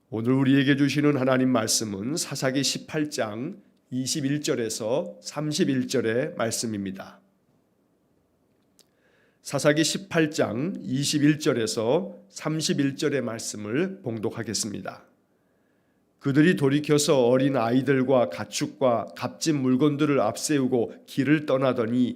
오늘 우리에게 주시는 하나님 말씀은 사사기 18장 21절에서 31절의 말씀입니다. 사사기 18장 21절에서 31절의 말씀을 봉독하겠습니다. 그들이 돌이켜서 어린 아이들과 가축과 값진 물건들을 앞세우고 길을 떠나더니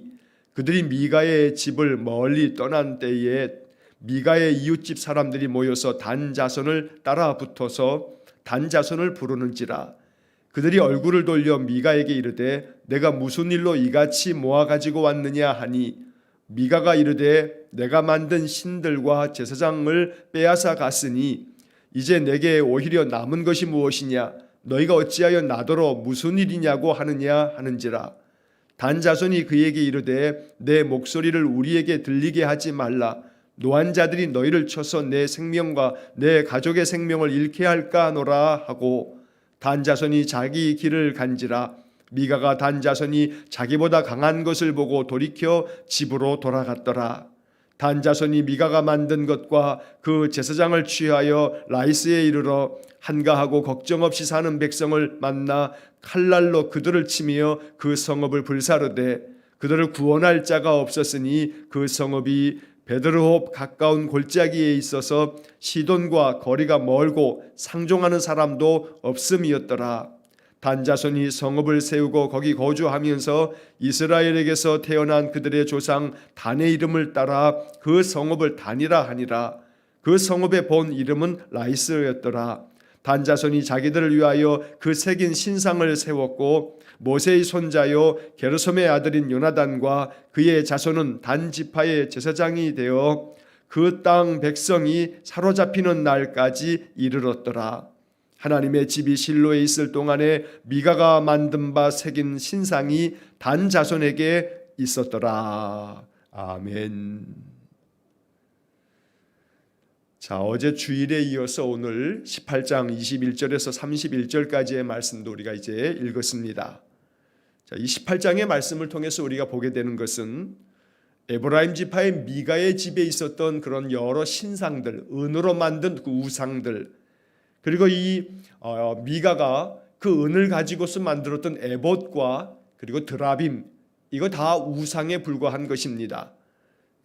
그들이 미가의 집을 멀리 떠난 때에 미가의 이웃집 사람들이 모여서 단 자손을 따라 붙어서 단 자손을 부르는지라. 그들이 얼굴을 돌려 미가에게 이르되 내가 무슨 일로 이같이 모아 가지고 왔느냐 하니 미가가 이르되 내가 만든 신들과 제사장을 빼앗아 갔으니 이제 내게 오히려 남은 것이 무엇이냐 너희가 어찌하여 나더러 무슨 일이냐고 하느냐 하는지라. 단 자손이 그에게 이르되 내 목소리를 우리에게 들리게 하지 말라. 노한자들이 너희를 쳐서 내 생명과 내 가족의 생명을 잃게 할까 하노라 하고 단 자손이 자기 길을 간지라. 미가가 단 자손이 자기보다 강한 것을 보고 돌이켜 집으로 돌아갔더라. 단 자손이 미가가 만든 것과 그 제사장을 취하여 라이스에 이르러 한가하고 걱정 없이 사는 백성을 만나 칼날로 그들을 치며 그 성읍을 불사르되 그들을 구원할 자가 없었으니 그 성읍이 베드르홉 가까운 골짜기에 있어서 시돈과 거리가 멀고 상종하는 사람도 없음이었더라. 단 자손이 성읍을 세우고 거기 거주하면서 이스라엘에게서 태어난 그들의 조상 단의 이름을 따라 그 성읍을 단이라 하니라. 그 성읍의 본 이름은 라이스였더라. 단 자손이 자기들을 위하여 그 새긴 신상을 세웠고 모세의 손자요 게르솜의 아들인 요나단과 그의 자손은 단 지파의 제사장이 되어 그 땅 백성이 사로잡히는 날까지 이르렀더라. 하나님의 집이 실로에 있을 동안에 미가가 만든 바 새긴 신상이 단 자손에게 있었더라. 아멘. 자, 어제 주일에 이어서 오늘 18장 21절에서 31절까지의 말씀도 우리가 이제 읽었습니다. 자, 이 18장의 말씀을 통해서 우리가 보게 되는 것은 에브라임 지파의 미가의 집에 있었던 그런 여러 신상들, 은으로 만든 그 우상들, 그리고 이 미가가 그 은을 가지고서 만들었던 에봇과 그리고 드라빔, 이거 다 우상에 불과한 것입니다.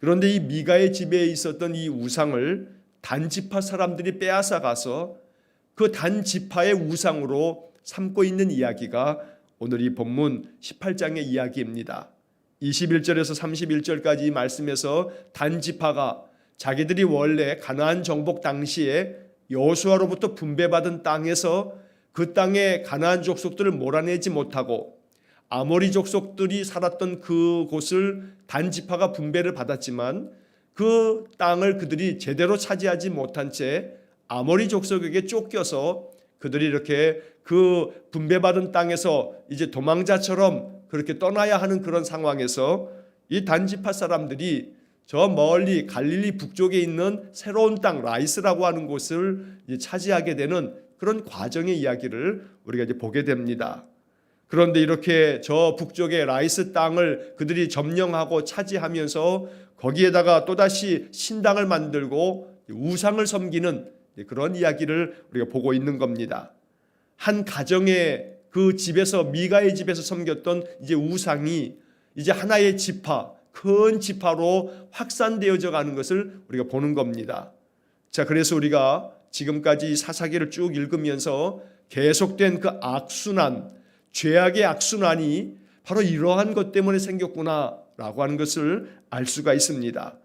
그런데 이 미가의 집에 있었던 이 우상을 단지파 사람들이 빼앗아 가서 그 단지파의 우상으로 삼고 있는 이야기가 오늘 이 본문 18장의 이야기입니다. 21절에서 31절까지 이 말씀에서 단지파가 자기들이 원래 가나안 정복 당시에 여호수아로부터 분배받은 땅에서 그 땅의 가나안 족속들을 몰아내지 못하고 아모리 족속들이 살았던 그곳을 단지파가 분배를 받았지만 그 땅을 그들이 제대로 차지하지 못한 채 아모리 족속에게 쫓겨서 그들이 이렇게 그 분배받은 땅에서 이제 도망자처럼 그렇게 떠나야 하는 그런 상황에서 이 단지파 사람들이 저 멀리 갈릴리 북쪽에 있는 새로운 땅 라이스라고 하는 곳을 이제 차지하게 되는 그런 과정의 이야기를 우리가 이제 보게 됩니다. 그런데 이렇게 저 북쪽의 라이스 땅을 그들이 점령하고 차지하면서 거기에다가 또다시 신당을 만들고 우상을 섬기는 그런 이야기를 우리가 보고 있는 겁니다. 한 가정의 그 집에서 미가의 집에서 섬겼던 이제 우상이 이제 하나의 지파, 큰 지파로 확산되어져 가는 것을 우리가 보는 겁니다. 자, 그래서 우리가 지금까지 사사기를 쭉 읽으면서 계속된 그 악순환, 죄악의 악순환이 바로 이러한 것 때문에 생겼구나라고 하는 것을 알 수가 있습니다.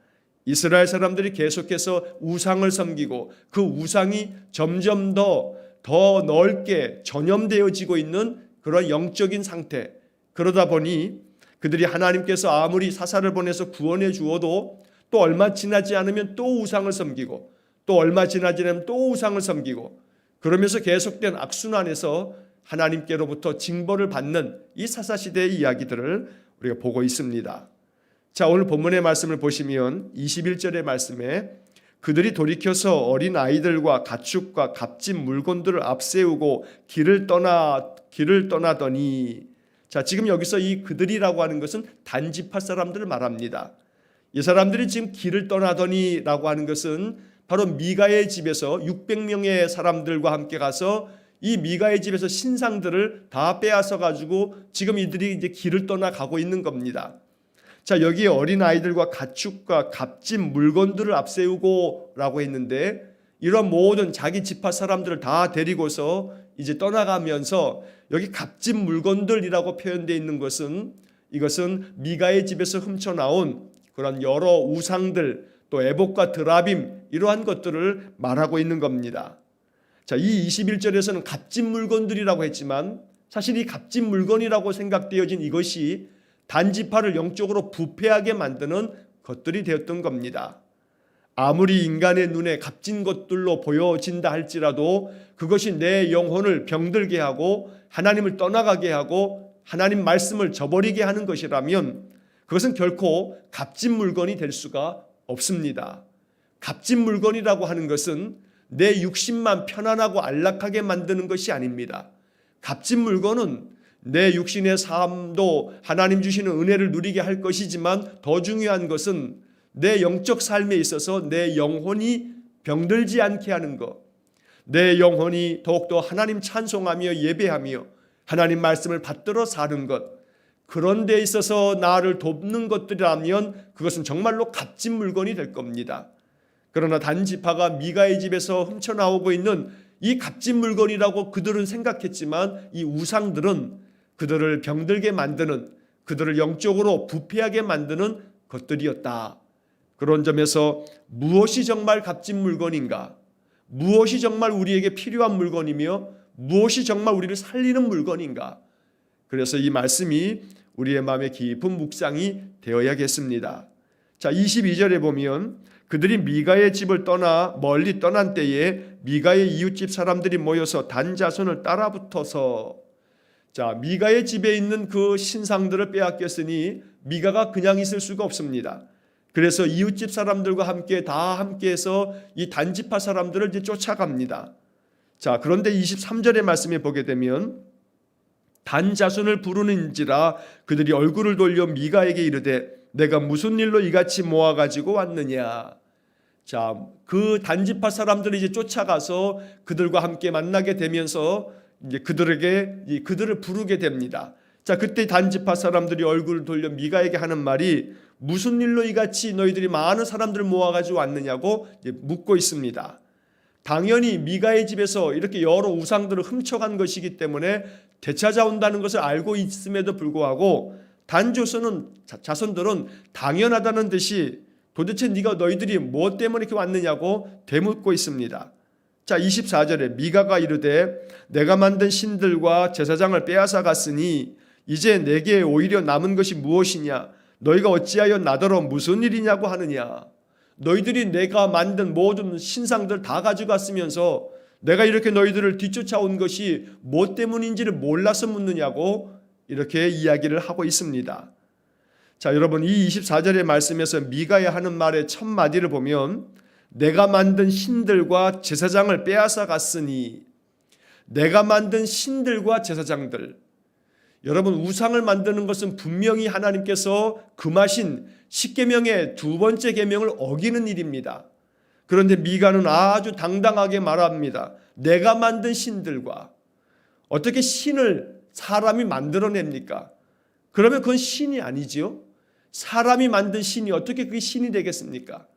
이스라엘 사람들이 계속해서 우상을 섬기고 그 우상이 점점 더 넓게 전염되어지고 있는 그런 영적인 상태, 그러다 보니 그들이 하나님께서 아무리 사사를 보내서 구원해 주어도 또 얼마 지나지 않으면 또 우상을 섬기고 또 얼마 지나지 않으면 또 우상을 섬기고 그러면서 계속된 악순환에서 하나님께로부터 징벌을 받는 이 사사시대의 이야기들을 우리가 보고 있습니다. 자, 오늘 본문의 말씀을 보시면 21절의 말씀에 그들이 돌이켜서 어린 아이들과 가축과 값진 물건들을 앞세우고 길을 떠나더니, 자, 지금 여기서 이 그들이라고 하는 것은 단지파 사람들을 말합니다. 이 사람들이 지금 길을 떠나더니라고 하는 것은 바로 미가의 집에서 600명의 사람들과 함께 가서 이 미가의 집에서 신상들을 다 빼앗아 가지고 지금 이들이 이제 길을 떠나 가고 있는 겁니다. 자, 여기에 어린 아이들과 가축과 값진 물건들을 앞세우고라고 했는데 이런 모든 자기 지파 사람들을 다 데리고서 이제 떠나가면서 여기 값진 물건들이라고 표현되어 있는 것은 이것은 미가의 집에서 훔쳐나온 그런 여러 우상들 또 에봇과 드라빔 이러한 것들을 말하고 있는 겁니다. 자, 이 21절에서는 값진 물건들이라고 했지만 사실 이 값진 물건이라고 생각되어진 이것이 단지파를 영적으로 부패하게 만드는 것들이 되었던 겁니다. 아무리 인간의 눈에 값진 것들로 보여진다 할지라도 그것이 내 영혼을 병들게 하고 하나님을 떠나가게 하고 하나님 말씀을 저버리게 하는 것이라면 그것은 결코 값진 물건이 될 수가 없습니다. 값진 물건이라고 하는 것은 내 육신만 편안하고 안락하게 만드는 것이 아닙니다. 값진 물건은 내 육신의 삶도 하나님 주시는 은혜를 누리게 할 것이지만 더 중요한 것은 내 영적 삶에 있어서 내 영혼이 병들지 않게 하는 것, 내 영혼이 더욱더 하나님 찬송하며 예배하며 하나님 말씀을 받들어 사는 것, 그런 데 있어서 나를 돕는 것들이라면 그것은 정말로 값진 물건이 될 겁니다. 그러나 단지파가 미가의 집에서 훔쳐나오고 있는 이 값진 물건이라고 그들은 생각했지만 이 우상들은 그들을 병들게 만드는, 그들을 영적으로 부패하게 만드는 것들이었다. 그런 점에서 무엇이 정말 값진 물건인가? 무엇이 정말 우리에게 필요한 물건이며 무엇이 정말 우리를 살리는 물건인가? 그래서 이 말씀이 우리의 마음에 깊은 묵상이 되어야겠습니다. 자, 22절에 보면 그들이 미가의 집을 떠나 멀리 떠난 때에 미가의 이웃집 사람들이 모여서 단 자손을 따라붙어서, 자, 미가의 집에 있는 그 신상들을 빼앗겼으니 미가가 그냥 있을 수가 없습니다. 그래서 이웃집 사람들과 다 함께해서 이 단지파 사람들을 이제 쫓아갑니다. 자, 그런데 23절의 말씀에 보게 되면 단 자손을 부르는지라 그들이 얼굴을 돌려 미가에게 이르되 내가 무슨 일로 이같이 모아가지고 왔느냐. 자, 그 단지파 사람들이 이제 쫓아가서 그들과 함께 만나게 되면서 이제 그들을 부르게 됩니다. 자, 그때 단지파 사람들이 얼굴을 돌려 미가에게 하는 말이 무슨 일로 이같이 너희들이 많은 사람들을 모아가지고 왔느냐고 묻고 있습니다. 당연히 미가의 집에서 이렇게 여러 우상들을 훔쳐간 것이기 때문에 되찾아온다는 것을 알고 있음에도 불구하고 자손들은 당연하다는 듯이 도대체 너희들이 무엇 때문에 이렇게 왔느냐고 되묻고 있습니다. 자, 24절에 미가가 이르되 내가 만든 신들과 제사장을 빼앗아 갔으니 이제 내게 오히려 남은 것이 무엇이냐? 너희가 어찌하여 나더러 무슨 일이냐고 하느냐? 너희들이 내가 만든 모든 신상들 다 가져갔으면서 내가 이렇게 너희들을 뒤쫓아온 것이 무엇 때문인지를 몰라서 묻느냐고 이렇게 이야기를 하고 있습니다. 자, 여러분, 이 24절의 말씀에서 미가야 하는 말의 첫 마디를 보면 내가 만든 신들과 제사장을 빼앗아 갔으니, 내가 만든 신들과 제사장들, 여러분, 우상을 만드는 것은 분명히 하나님께서 금하신 10계명의 두 번째 계명을 어기는 일입니다. 그런데 미가는 아주 당당하게 말합니다. 내가 만든 신들과. 어떻게 신을 사람이 만들어냅니까? 그러면 그건 신이 아니지요. 사람이 만든 신이 어떻게 그게 신이 되겠습니까?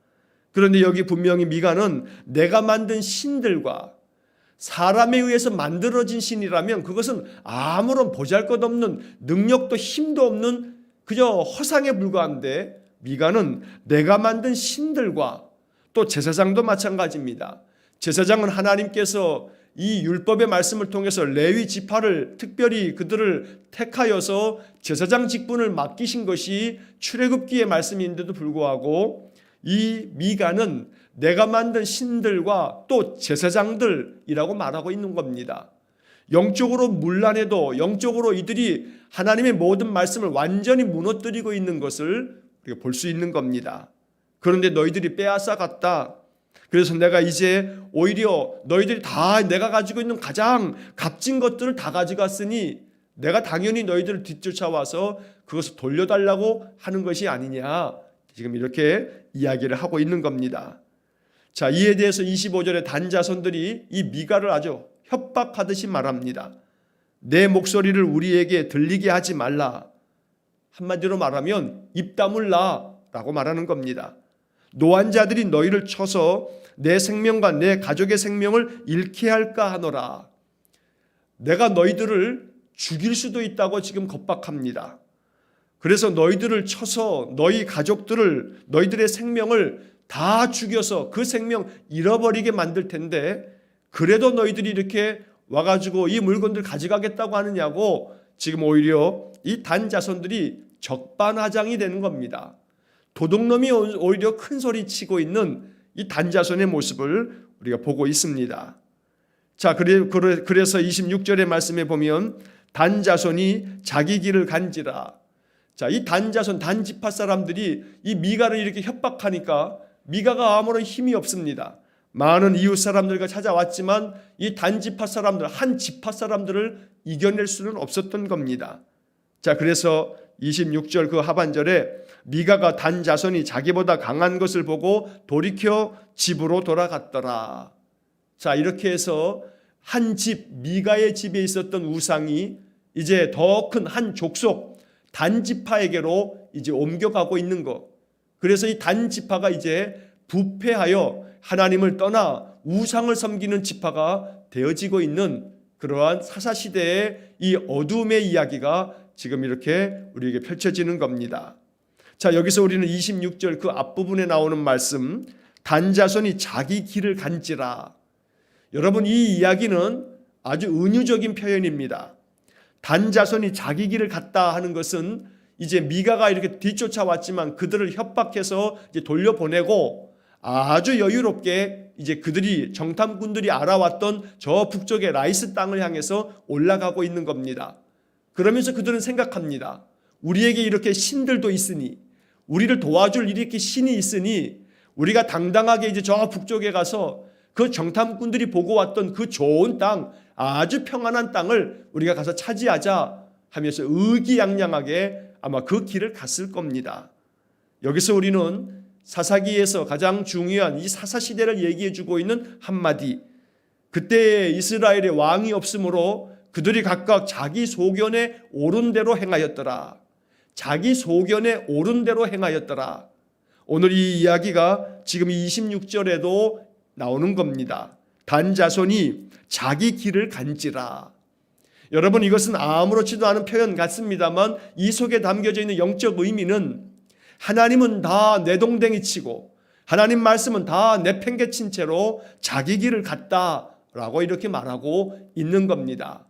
그런데 여기 분명히 미가는 내가 만든 신들과, 사람에 의해서 만들어진 신이라면 그것은 아무런 보잘것없는 능력도 힘도 없는 그저 허상에 불과한데, 미가는 내가 만든 신들과, 또 제사장도 마찬가지입니다. 제사장은 하나님께서 이 율법의 말씀을 통해서 레위 지파를 특별히 그들을 택하여서 제사장 직분을 맡기신 것이 출애굽기의 말씀인데도 불구하고 이 미가는 내가 만든 신들과 또 제사장들이라고 말하고 있는 겁니다. 영적으로 문란해도 영적으로 이들이 하나님의 모든 말씀을 완전히 무너뜨리고 있는 것을 우리가 볼 수 있는 겁니다. 그런데 너희들이 빼앗아 갔다. 그래서 내가 이제 오히려 너희들이 다 내가 가지고 있는 가장 값진 것들을 다 가져갔으니 내가 당연히 너희들을 뒤쫓아와서 그것을 돌려달라고 하는 것이 아니냐. 지금 이렇게 이야기를 하고 있는 겁니다. 자, 이에 대해서 25절에 단자손들이 이 미가를 아주 협박하듯이 말합니다. 내 목소리를 우리에게 들리게 하지 말라. 한마디로 말하면 입 다물라 라고 말하는 겁니다. 노한자들이 너희를 쳐서 내 생명과 내 가족의 생명을 잃게 할까 하노라. 내가 너희들을 죽일 수도 있다고 지금 겁박합니다. 그래서 너희들을 쳐서 너희 가족들을, 너희들의 생명을 다 죽여서 그 생명 잃어버리게 만들 텐데 그래도 너희들이 이렇게 와가지고 이 물건들 가져가겠다고 하느냐고 지금 오히려 이 단 자손들이 적반하장이 되는 겁니다. 도둑놈이 오히려 큰 소리 치고 있는 이 단 자손의 모습을 우리가 보고 있습니다. 자, 그래서 26절의 말씀에 보면 단 자손이 자기 길을 간지라. 자, 이 단 자손, 단 지파 사람들이 이 미가를 이렇게 협박하니까 미가가 아무런 힘이 없습니다. 많은 이웃 사람들과 찾아왔지만 이 단 지파 사람들, 한 지파 사람들을 이겨낼 수는 없었던 겁니다. 자, 그래서 26절 그 하반절에 미가가 단 자손이 자기보다 강한 것을 보고 돌이켜 집으로 돌아갔더라. 자, 이렇게 해서 한 집, 미가의 집에 있었던 우상이 이제 더 큰 한 족속 단 지파에게로 이제 옮겨가고 있는 것. 그래서 이 단 지파가 이제 부패하여 하나님을 떠나 우상을 섬기는 지파가 되어지고 있는 그러한 사사시대의 이 어둠의 이야기가 지금 이렇게 우리에게 펼쳐지는 겁니다. 자, 여기서 우리는 26절 그 앞부분에 나오는 말씀, 단 자손이 자기 길을 간지라. 여러분, 이 이야기는 아주 은유적인 표현입니다. 단 자손이 자기 길을 갔다 하는 것은 이제 미가가 이렇게 뒤쫓아왔지만 그들을 협박해서 이제 돌려보내고 아주 여유롭게 이제 그들이 정탐꾼들이 알아왔던 저 북쪽의 라이스 땅을 향해서 올라가고 있는 겁니다. 그러면서 그들은 생각합니다. 우리에게 이렇게 신들도 있으니, 우리를 도와줄 이렇게 신이 있으니 우리가 당당하게 이제 저 북쪽에 가서 그 정탐꾼들이 보고 왔던 그 좋은 땅, 아주 평안한 땅을 우리가 가서 차지하자 하면서 의기양양하게 아마 그 길을 갔을 겁니다. 여기서 우리는 사사기에서 가장 중요한 이 사사시대를 얘기해주고 있는 한마디, 그때 이스라엘의 왕이 없으므로 그들이 각각 자기 소견에 옳은 대로 행하였더라. 자기 소견에 옳은 대로 행하였더라. 오늘 이 이야기가 지금 26절에도 나오는 겁니다. 단 자손이 자기 길을 간지라. 여러분, 이것은 아무렇지도 않은 표현 같습니다만 이 속에 담겨져 있는 영적 의미는 하나님은 다 내동댕이 치고 하나님 말씀은 다 내팽개친 채로 자기 길을 갔다라고 이렇게 말하고 있는 겁니다.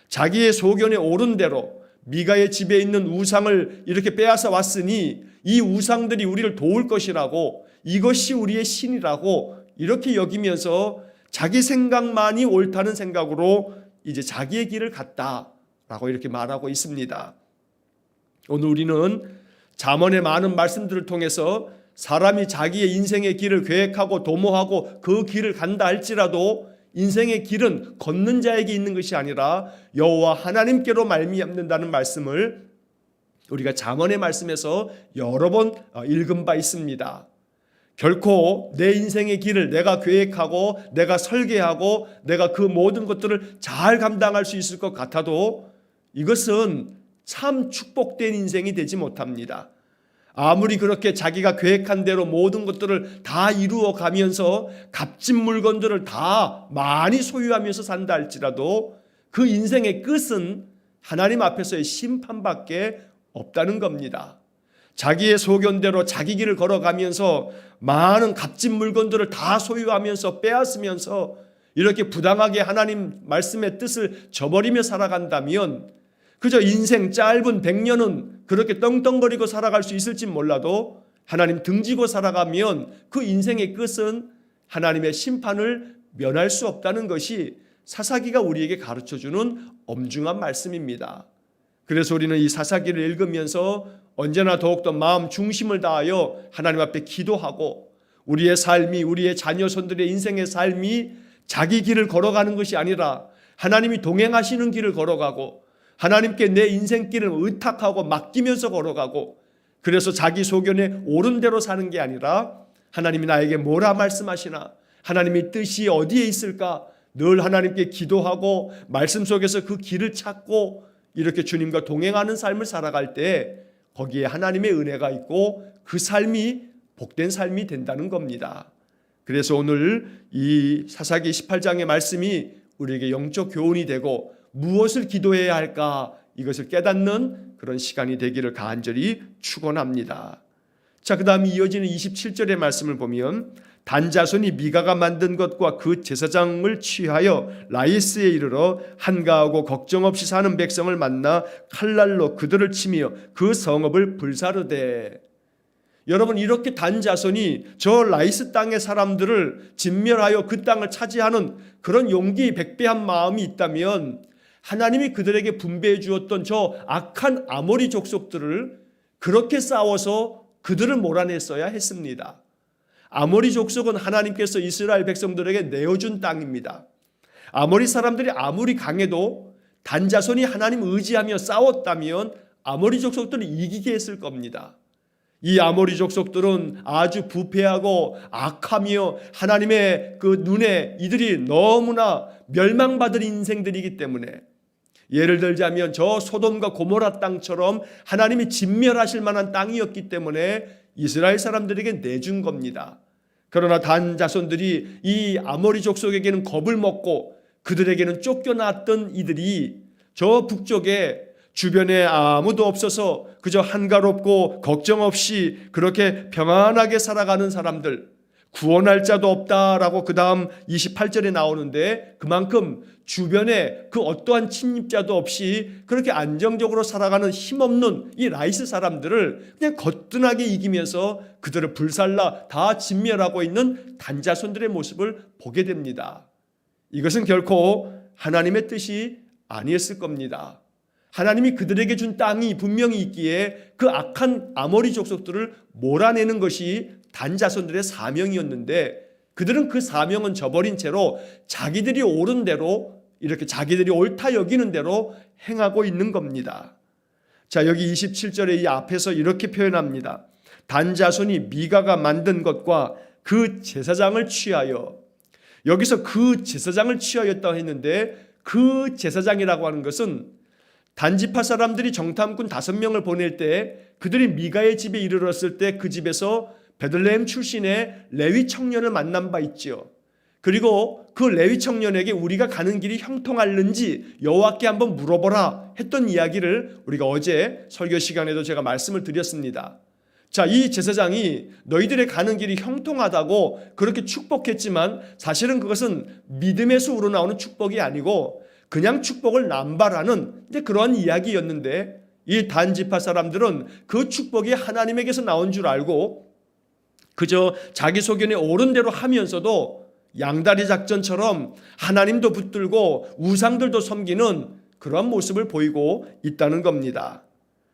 자기의 소견에 옳은 대로 미가의 집에 있는 우상을 이렇게 빼앗아 왔으니 이 우상들이 우리를 도울 것이라고, 이것이 우리의 신이라고 이렇게 여기면서 자기 생각만이 옳다는 생각으로 이제 자기의 길을 갔다라고 이렇게 말하고 있습니다. 오늘 우리는 잠언의 많은 말씀들을 통해서 사람이 자기의 인생의 길을 계획하고 도모하고 그 길을 간다 할지라도 인생의 길은 걷는 자에게 있는 것이 아니라 여호와 하나님께로 말미암는다는 말씀을 우리가 잠언의 말씀에서 여러 번 읽은 바 있습니다. 결코 내 인생의 길을 내가 계획하고 내가 설계하고 내가 그 모든 것들을 잘 감당할 수 있을 것 같아도 이것은 참 축복된 인생이 되지 못합니다. 아무리 그렇게 자기가 계획한 대로 모든 것들을 다 이루어 가면서 값진 물건들을 다 많이 소유하면서 산다 할지라도 그 인생의 끝은 하나님 앞에서의 심판밖에 없다는 겁니다. 자기의 소견대로 자기 길을 걸어가면서 많은 값진 물건들을 다 소유하면서 빼앗으면서 이렇게 부당하게 하나님 말씀의 뜻을 저버리며 살아간다면 그저 인생 짧은 100년은 그렇게 떵떵거리고 살아갈 수 있을지 몰라도 하나님 등지고 살아가면 그 인생의 끝은 하나님의 심판을 면할 수 없다는 것이 사사기가 우리에게 가르쳐주는 엄중한 말씀입니다. 그래서 우리는 이 사사기를 읽으면서 언제나 더욱더 마음 중심을 다하여 하나님 앞에 기도하고 우리의 삶이, 우리의 자녀손들의 인생의 삶이 자기 길을 걸어가는 것이 아니라 하나님이 동행하시는 길을 걸어가고 하나님께 내 인생길을 의탁하고 맡기면서 걸어가고 그래서 자기 소견에 옳은 대로 사는 게 아니라 하나님이 나에게 뭐라 말씀하시나? 하나님의 뜻이 어디에 있을까? 늘 하나님께 기도하고 말씀 속에서 그 길을 찾고 이렇게 주님과 동행하는 삶을 살아갈 때 거기에 하나님의 은혜가 있고 그 삶이 복된 삶이 된다는 겁니다. 그래서 오늘 이 사사기 18장의 말씀이 우리에게 영적 교훈이 되고 무엇을 기도해야 할까 이것을 깨닫는 그런 시간이 되기를 간절히 축원합니다. 자, 그 다음 이어지는 27절의 말씀을 보면 단자손이 미가가 만든 것과 그 제사장을 취하여 라이스에 이르러 한가하고 걱정 없이 사는 백성을 만나 칼날로 그들을 치며 그 성읍을 불사르되. 여러분, 이렇게 단자손이 저 라이스 땅의 사람들을 진멸하여 그 땅을 차지하는 그런 용기 백배한 마음이 있다면 하나님이 그들에게 분배해 주었던 저 악한 아모리 족속들을 그렇게 싸워서 그들을 몰아냈어야 했습니다. 아모리 족속은 하나님께서 이스라엘 백성들에게 내어준 땅입니다. 아모리 사람들이 아무리 강해도 단자손이 하나님 의지하며 싸웠다면 아모리 족속들을 이기게 했을 겁니다. 이 아모리 족속들은 아주 부패하고 악하며 하나님의 그 눈에 이들이 너무나 멸망받을 인생들이기 때문에, 예를 들자면 저 소돔과 고모라 땅처럼 하나님이 진멸하실 만한 땅이었기 때문에 이스라엘 사람들에게 내준 겁니다. 그러나 단 자손들이 이 아모리 족속에게는 겁을 먹고 그들에게는 쫓겨났던 이들이 저 북쪽에 주변에 아무도 없어서 그저 한가롭고 걱정 없이 그렇게 평안하게 살아가는 사람들, 구원할 자도 없다라고 그 다음 28절에 나오는데 그만큼 주변에 그 어떠한 침입자도 없이 그렇게 안정적으로 살아가는 힘없는 이 라이스 사람들을 그냥 거뜬하게 이기면서 그들을 불살라 다 진멸하고 있는 단자손들의 모습을 보게 됩니다. 이것은 결코 하나님의 뜻이 아니었을 겁니다. 하나님이 그들에게 준 땅이 분명히 있기에 그 악한 아모리 족속들을 몰아내는 것이 단자손들의 사명이었는데 그들은 그 사명은 저버린 채로 자기들이 옳은 대로 이렇게 자기들이 옳다 여기는 대로 행하고 있는 겁니다. 자, 여기 27절에 이 앞에서 이렇게 표현합니다. 단자손이 미가가 만든 것과 그 제사장을 취하여. 여기서 그 제사장을 취하였다고 했는데 그 제사장이라고 하는 것은 단지파 사람들이 정탐꾼 5명을 보낼 때 그들이 미가의 집에 이르렀을 때 그 집에서 베들레헴 출신의 레위 청년을 만난 바 있지요. 그리고 그 레위 청년에게 우리가 가는 길이 형통할는지 여호와께 한번 물어보라 했던 이야기를 우리가 어제 설교 시간에도 제가 말씀을 드렸습니다. 자, 이 제사장이 너희들의 가는 길이 형통하다고 그렇게 축복했지만 사실은 그것은 믿음에서 우러나오는 축복이 아니고 그냥 축복을 남발하는 그러한 이야기였는데 이 단지파 사람들은 그 축복이 하나님에게서 나온 줄 알고 그저 자기 소견에 옳은 대로 하면서도 양다리 작전처럼 하나님도 붙들고 우상들도 섬기는 그러한 모습을 보이고 있다는 겁니다.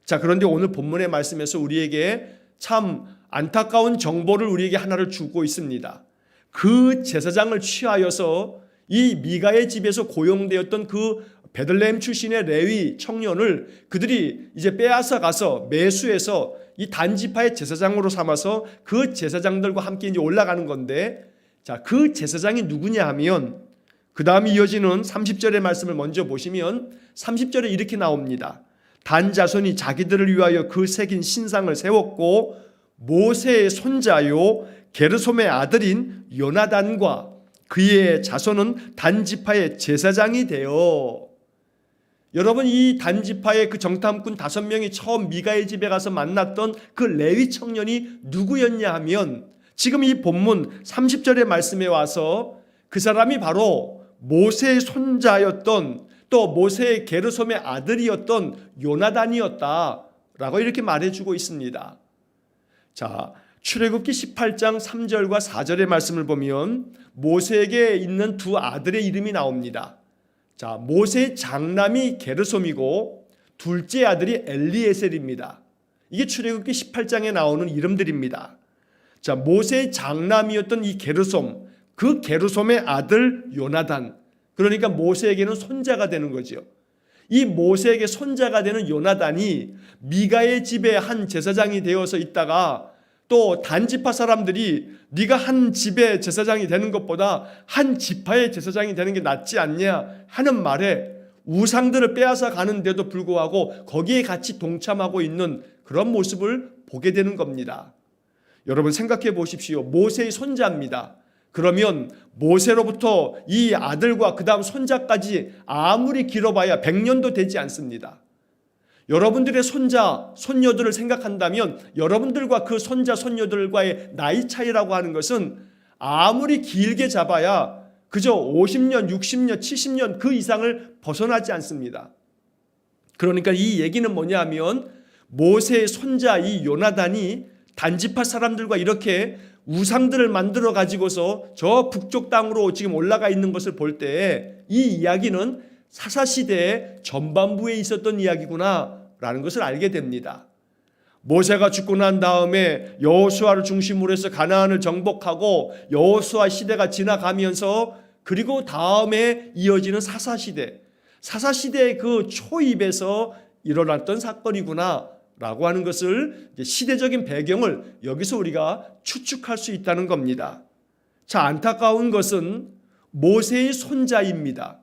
자, 그런데 오늘 본문의 말씀에서 우리에게 참 안타까운 정보를 우리에게 하나를 주고 있습니다. 그 제사장을 취하여서 이 미가의 집에서 고용되었던 그 베들레헴 출신의 레위 청년을 그들이 이제 빼앗아 가서 매수해서 이 단지파의 제사장으로 삼아서 그 제사장들과 함께 이제 올라가는 건데, 자, 그 제사장이 누구냐 하면 그 다음 이어지는 30절의 말씀을 먼저 보시면 30절에 이렇게 나옵니다. 단 자손이 자기들을 위하여 그 새긴 신상을 세웠고 모세의 손자요 게르솜의 아들인 요나단과 그의 자손은 단지파의 제사장이 되어. 여러분, 이 단지파의 그 정탐꾼 5명이 처음 미가의 집에 가서 만났던 그 레위 청년이 누구였냐 하면 지금 이 본문 30절의 말씀에 와서 그 사람이 바로 모세의 손자였던 또 모세의 게르솜의 아들이었던 요나단이었다라고 이렇게 말해주고 있습니다. 자, 출애굽기 18장 3절과 4절의 말씀을 보면 모세에게 있는 두 아들의 이름이 나옵니다. 자, 모세의 장남이 게르솜이고 둘째 아들이 엘리에셀입니다. 이게 출애굽기 18장에 나오는 이름들입니다. 자, 모세의 장남이었던 이 게르솜, 그 게르솜의 아들 요나단, 그러니까 모세에게는 손자가 되는 거죠. 이 모세에게 손자가 되는 요나단이 미가의 집에 한 제사장이 되어서 있다가 또 단지파 사람들이 네가 한 집의 제사장이 되는 것보다 한 지파의 제사장이 되는 게 낫지 않냐 하는 말에 우상들을 빼앗아 가는데도 불구하고 거기에 같이 동참하고 있는 그런 모습을 보게 되는 겁니다. 여러분 생각해 보십시오. 모세의 손자입니다. 그러면 모세로부터 이 아들과 그 다음 손자까지 아무리 길어봐야 100년도 되지 않습니다. 여러분들의 손자, 손녀들을 생각한다면 여러분들과 그 손자, 손녀들과의 나이 차이라고 하는 것은 아무리 길게 잡아야 그저 50년, 60년, 70년 그 이상을 벗어나지 않습니다. 그러니까 이 얘기는 뭐냐면 모세의 손자 이 요나단이 단지파 사람들과 이렇게 우상들을 만들어 가지고서 저 북쪽 땅으로 지금 올라가 있는 것을 볼 때 이 이야기는 사사시대의 전반부에 있었던 이야기구나 라는 것을 알게 됩니다. 모세가 죽고 난 다음에 여호수아를 중심으로 해서 가나안을 정복하고 여호수아 시대가 지나가면서 그리고 다음에 이어지는 사사시대, 사사시대의 그 초입에서 일어났던 사건이구나 라고 하는 것을 시대적인 배경을 여기서 우리가 추측할 수 있다는 겁니다. 자, 안타까운 것은 모세의 손자입니다.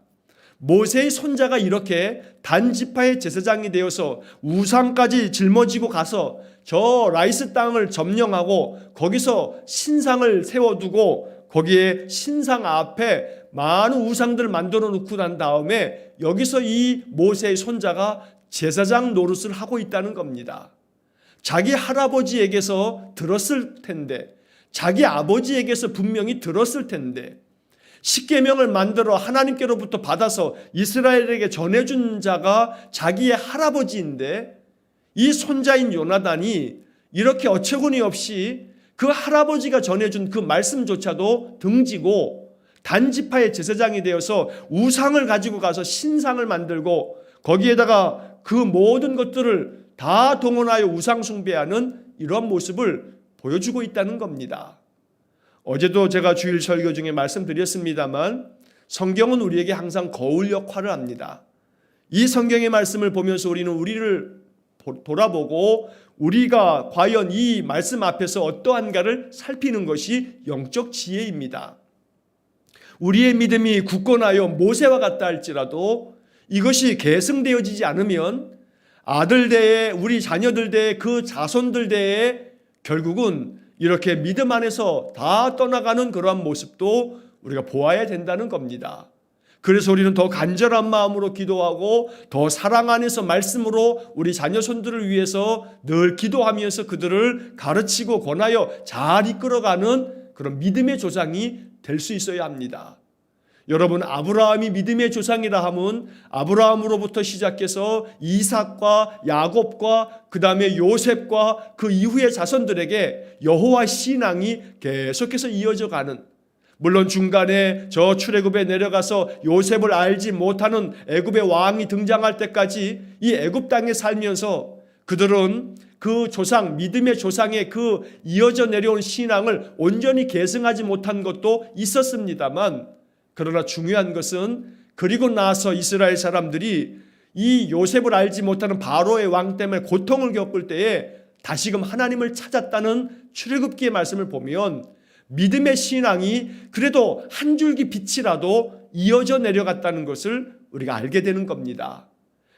모세의 손자가 이렇게 단지파의 제사장이 되어서 우상까지 짊어지고 가서 저 라이스 땅을 점령하고 거기서 신상을 세워두고 거기에 신상 앞에 많은 우상들을 만들어 놓고 난 다음에 여기서 이 모세의 손자가 제사장 노릇을 하고 있다는 겁니다. 자기 할아버지에게서 들었을 텐데, 자기 아버지에게서 분명히 들었을 텐데, 십계명을 만들어 하나님께로부터 받아서 이스라엘에게 전해준 자가 자기의 할아버지인데 이 손자인 요나단이 이렇게 어처구니 없이 그 할아버지가 전해준 그 말씀조차도 등지고 단지파의 제사장이 되어서 우상을 가지고 가서 신상을 만들고 거기에다가 그 모든 것들을 다 동원하여 우상 숭배하는 이런 모습을 보여주고 있다는 겁니다. 어제도 제가 주일 설교 중에 말씀드렸습니다만 성경은 우리에게 항상 거울 역할을 합니다. 이 성경의 말씀을 보면서 우리는 우리를 돌아보고 우리가 과연 이 말씀 앞에서 어떠한가를 살피는 것이 영적 지혜입니다. 우리의 믿음이 굳건하여 모세와 같다 할지라도 이것이 계승되어지지 않으면 아들 대에 우리 자녀들 대에 그 자손들 대에 결국은 이렇게 믿음 안에서 다 떠나가는 그러한 모습도 우리가 보아야 된다는 겁니다. 그래서 우리는 더 간절한 마음으로 기도하고 더 사랑 안에서 말씀으로 우리 자녀손들을 위해서 늘 기도하면서 그들을 가르치고 권하여 잘 이끌어가는 그런 믿음의 조상이 될 수 있어야 합니다. 여러분, 아브라함이 믿음의 조상이라 하면 아브라함으로부터 시작해서 이삭과 야곱과 그 다음에 요셉과 그 이후의 자손들에게 여호와 신앙이 계속해서 이어져 가는, 물론 중간에 저 출애굽에 내려가서 요셉을 알지 못하는 애굽의 왕이 등장할 때까지 이 애굽 땅에 살면서 그들은 그 조상, 믿음의 조상의 그 이어져 내려온 신앙을 온전히 계승하지 못한 것도 있었습니다만, 그러나 중요한 것은 그리고 나서 이스라엘 사람들이 이 요셉을 알지 못하는 바로의 왕 때문에 고통을 겪을 때에 다시금 하나님을 찾았다는 출애굽기의 말씀을 보면 믿음의 신앙이 그래도 한 줄기 빛이라도 이어져 내려갔다는 것을 우리가 알게 되는 겁니다.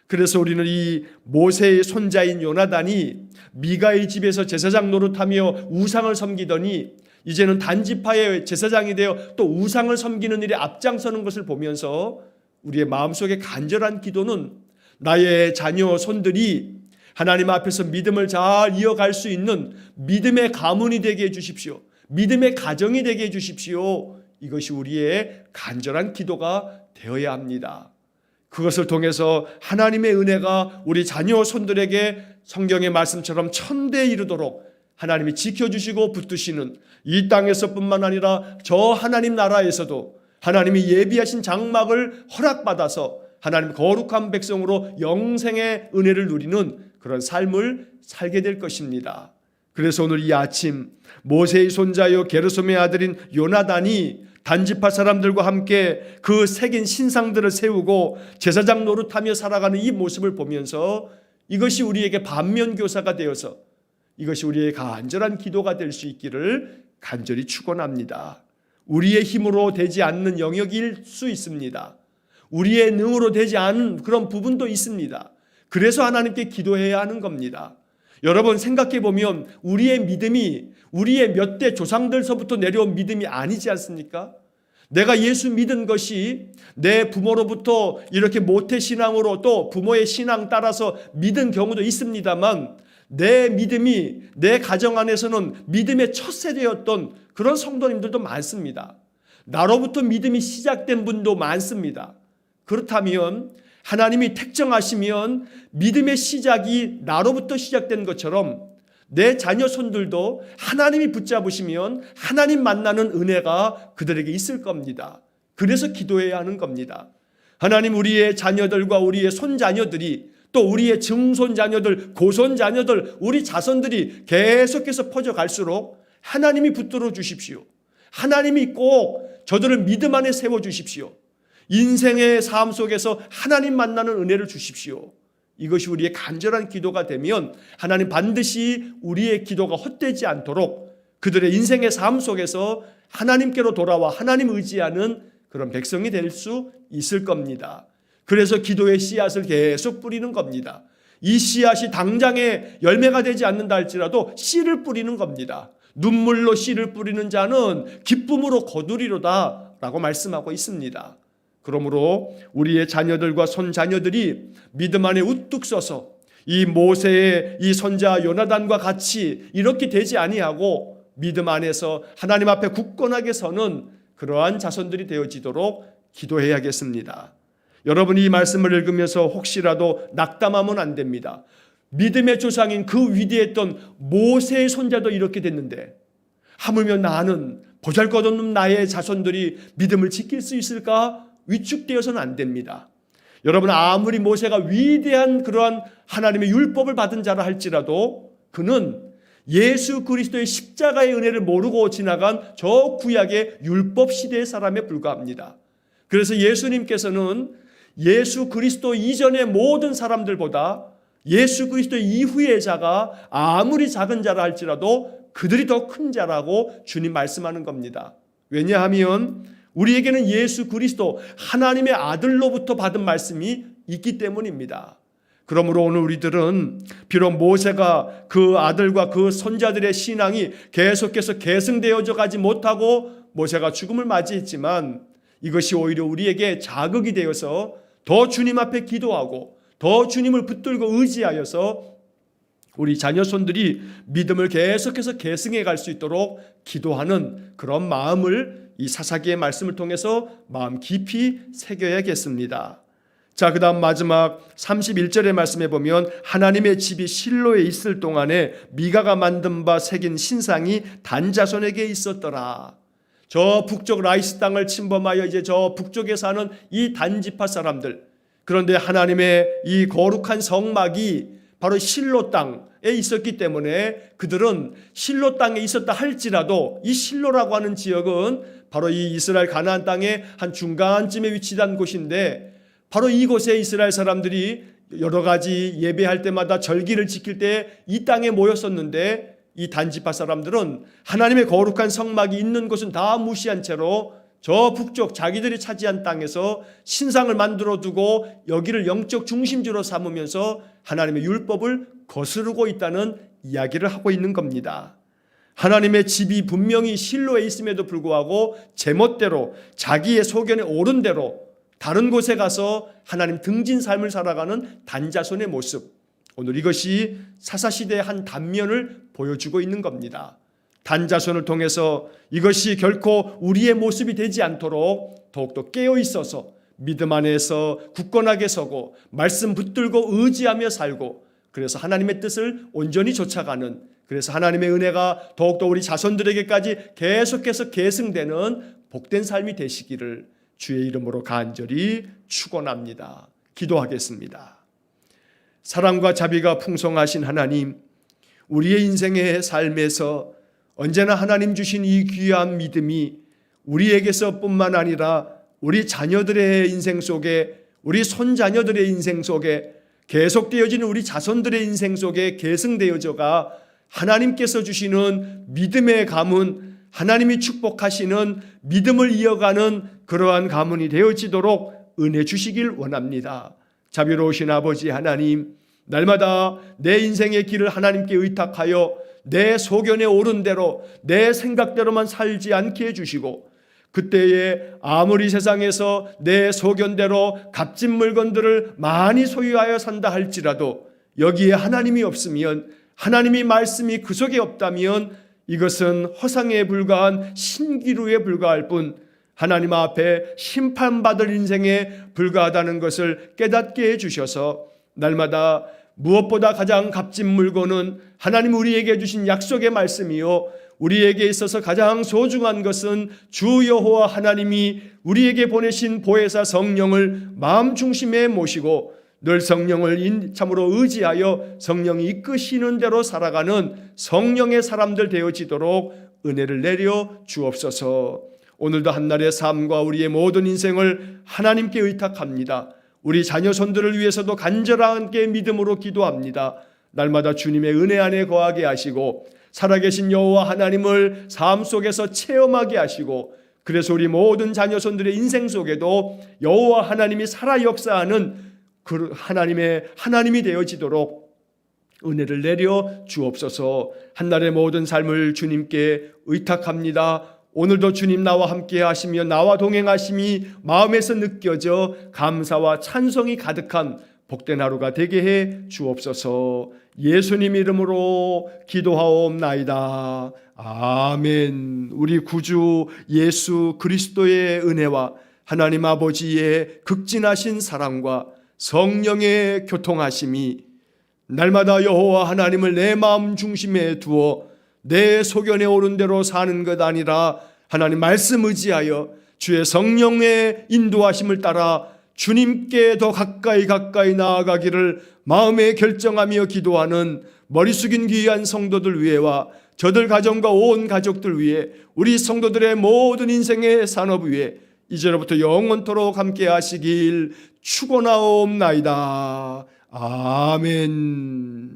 그래서 우리는 이 모세의 손자인 요나단이 미가의 집에서 제사장 노릇하며 우상을 섬기더니 이제는 단지파의 제사장이 되어 또 우상을 섬기는 일에 앞장서는 것을 보면서 우리의 마음속에 간절한 기도는 나의 자녀 손들이 하나님 앞에서 믿음을 잘 이어갈 수 있는 믿음의 가문이 되게 해주십시오. 믿음의 가정이 되게 해주십시오. 이것이 우리의 간절한 기도가 되어야 합니다. 그것을 통해서 하나님의 은혜가 우리 자녀 손들에게 성경의 말씀처럼 천대에 이르도록 하나님이 지켜주시고 붙드시는 이 땅에서뿐만 아니라 저 하나님 나라에서도 하나님이 예비하신 장막을 허락받아서 하나님 거룩한 백성으로 영생의 은혜를 누리는 그런 삶을 살게 될 것입니다. 그래서 오늘 이 아침 모세의 손자요 게르솜의 아들인 요나단이 단지파 사람들과 함께 그 새긴 신상들을 세우고 제사장 노릇하며 살아가는 이 모습을 보면서 이것이 우리에게 반면교사가 되어서 이것이 우리의 간절한 기도가 될 수 있기를 간절히 축원합니다. 우리의 힘으로 되지 않는 영역일 수 있습니다. 우리의 능으로 되지 않은 그런 부분도 있습니다. 그래서 하나님께 기도해야 하는 겁니다. 여러분 생각해 보면 우리의 믿음이 우리의 몇 대 조상들서부터 내려온 믿음이 아니지 않습니까? 내가 예수 믿은 것이 내 부모로부터 이렇게 모태신앙으로 또 부모의 신앙 따라서 믿은 경우도 있습니다만 내 믿음이 내 가정 안에서는 믿음의 첫 세대였던 그런 성도님들도 많습니다. 나로부터 믿음이 시작된 분도 많습니다. 그렇다면 하나님이 택정하시면 믿음의 시작이 나로부터 시작된 것처럼 내 자녀 손들도 하나님이 붙잡으시면 하나님 만나는 은혜가 그들에게 있을 겁니다. 그래서 기도해야 하는 겁니다. 하나님 우리의 자녀들과 우리의 손자녀들이 또 우리의 증손자녀들, 고손자녀들, 우리 자손들이 계속해서 퍼져갈수록 하나님이 붙들어 주십시오. 하나님이 꼭 저들을 믿음 안에 세워주십시오. 인생의 삶 속에서 하나님 만나는 은혜를 주십시오. 이것이 우리의 간절한 기도가 되면 하나님 반드시 우리의 기도가 헛되지 않도록 그들의 인생의 삶 속에서 하나님께로 돌아와 하나님 의지하는 그런 백성이 될 수 있을 겁니다. 그래서 기도의 씨앗을 계속 뿌리는 겁니다. 이 씨앗이 당장에 열매가 되지 않는다 할지라도 씨를 뿌리는 겁니다. 눈물로 씨를 뿌리는 자는 기쁨으로 거두리로다 라고 말씀하고 있습니다. 그러므로 우리의 자녀들과 손자녀들이 믿음 안에 우뚝 서서 이 모세의 이 손자 요나단과 같이 이렇게 되지 아니하고 믿음 안에서 하나님 앞에 굳건하게 서는 그러한 자손들이 되어지도록 기도해야겠습니다. 여러분이 이 말씀을 읽으면서 혹시라도 낙담하면 안 됩니다. 믿음의 조상인 그 위대했던 모세의 손자도 이렇게 됐는데 하물며 나는 보잘것없는 나의 자손들이 믿음을 지킬 수 있을까? 위축되어서는 안 됩니다. 여러분 아무리 모세가 위대한 그러한 하나님의 율법을 받은 자라 할지라도 그는 예수 그리스도의 십자가의 은혜를 모르고 지나간 저 구약의 율법 시대의 사람에 불과합니다. 그래서 예수님께서는 예수 그리스도 이전의 모든 사람들보다 예수 그리스도 이후의 자가 아무리 작은 자라 할지라도 그들이 더 큰 자라고 주님 말씀하는 겁니다. 왜냐하면 우리에게는 예수 그리스도 하나님의 아들로부터 받은 말씀이 있기 때문입니다. 그러므로 오늘 우리들은 비록 모세가 그 아들과 그 손자들의 신앙이 계속해서 계승되어져 가지 못하고 모세가 죽음을 맞이했지만 이것이 오히려 우리에게 자극이 되어서 더 주님 앞에 기도하고 더 주님을 붙들고 의지하여서 우리 자녀손들이 믿음을 계속해서 계승해 갈 수 있도록 기도하는 그런 마음을 이 사사기의 말씀을 통해서 마음 깊이 새겨야겠습니다. 자, 그 다음 마지막 31절의 말씀에 보면 하나님의 집이 실로에 있을 동안에 미가가 만든 바 새긴 신상이 단 자손에게 있었더라. 저 북쪽 라이스 땅을 침범하여 이제 저 북쪽에 사는 이 단 지파 사람들, 그런데 하나님의 이 거룩한 성막이 바로 실로 땅에 있었기 때문에 그들은 실로 땅에 있었다 할지라도 이 실로라고 하는 지역은 바로 이 이스라엘 가나안 땅의 한 중간쯤에 위치한 곳인데 바로 이곳에 이스라엘 사람들이 여러 가지 예배할 때마다 절기를 지킬 때 이 땅에 모였었는데 이 단지파 사람들은 하나님의 거룩한 성막이 있는 곳은 다 무시한 채로 저 북쪽 자기들이 차지한 땅에서 신상을 만들어 두고 여기를 영적 중심지로 삼으면서 하나님의 율법을 거스르고 있다는 이야기를 하고 있는 겁니다. 하나님의 집이 분명히 실로에 있음에도 불구하고 제멋대로 자기의 소견에 옳은 대로 다른 곳에 가서 하나님 등진 삶을 살아가는 단자손의 모습, 오늘 이것이 사사시대의 한 단면을 보여주고 있는 겁니다. 단자손을 통해서 이것이 결코 우리의 모습이 되지 않도록 더욱더 깨어있어서 믿음 안에서 굳건하게 서고 말씀 붙들고 의지하며 살고, 그래서 하나님의 뜻을 온전히 쫓아가는, 그래서 하나님의 은혜가 더욱더 우리 자손들에게까지 계속해서 계승되는 복된 삶이 되시기를 주의 이름으로 간절히 축원합니다. 기도하겠습니다. 사랑과 자비가 풍성하신 하나님, 우리의 인생의 삶에서 언제나 하나님 주신 이 귀한 믿음이 우리에게서뿐만 아니라 우리 자녀들의 인생 속에, 우리 손자녀들의 인생 속에, 계속되어지는 우리 자손들의 인생 속에 계승되어져가 하나님께서 주시는 믿음의 가문, 하나님이 축복하시는 믿음을 이어가는 그러한 가문이 되어지도록 은혜 주시길 원합니다. 자비로우신 아버지 하나님, 날마다 내 인생의 길을 하나님께 의탁하여 내 소견에 오른 대로 내 생각대로만 살지 않게 해주시고, 그때에 아무리 세상에서 내 소견대로 값진 물건들을 많이 소유하여 산다 할지라도 여기에 하나님이 없으면, 하나님이 말씀이 그 속에 없다면 이것은 허상에 불과한 신기루에 불과할 뿐 하나님 앞에 심판받을 인생에 불과하다는 것을 깨닫게 해주셔서 날마다 무엇보다 가장 값진 물건은 하나님 우리에게 주신 약속의 말씀이요, 우리에게 있어서 가장 소중한 것은 주 여호와 하나님이 우리에게 보내신 보혜사 성령을 마음 중심에 모시고 늘 성령을 참으로 의지하여 성령이 이끄시는 대로 살아가는 성령의 사람들 되어지도록 은혜를 내려 주옵소서. 오늘도 한날의 삶과 우리의 모든 인생을 하나님께 의탁합니다. 우리 자녀손들을 위해서도 간절하게 믿음으로 기도합니다. 날마다 주님의 은혜 안에 거하게 하시고 살아계신 여호와 하나님을 삶 속에서 체험하게 하시고, 그래서 우리 모든 자녀손들의 인생 속에도 여호와 하나님이 살아 역사하는 그 하나님이 되어지도록 은혜를 내려 주옵소서. 한날의 모든 삶을 주님께 의탁합니다. 오늘도 주님 나와 함께 하시며 나와 동행하심이 마음에서 느껴져 감사와 찬송이 가득한 복된 하루가 되게 해 주옵소서. 예수님 이름으로 기도하옵나이다. 아멘. 우리 구주 예수 그리스도의 은혜와 하나님 아버지의 극진하신 사랑과 성령의 교통하심이 날마다 여호와 하나님을 내 마음 중심에 두어 내 소견에 오른 대로 사는 것 아니라 하나님 말씀 의지하여 주의 성령의 인도하심을 따라 주님께 더 가까이 나아가기를 마음에 결정하며 기도하는 머리 숙인 귀한 성도들 위에와 저들 가정과 온 가족들 위에, 우리 성도들의 모든 인생의 산업 위에 이제로부터 영원토록 함께 하시길 축원하옵나이다. 아멘.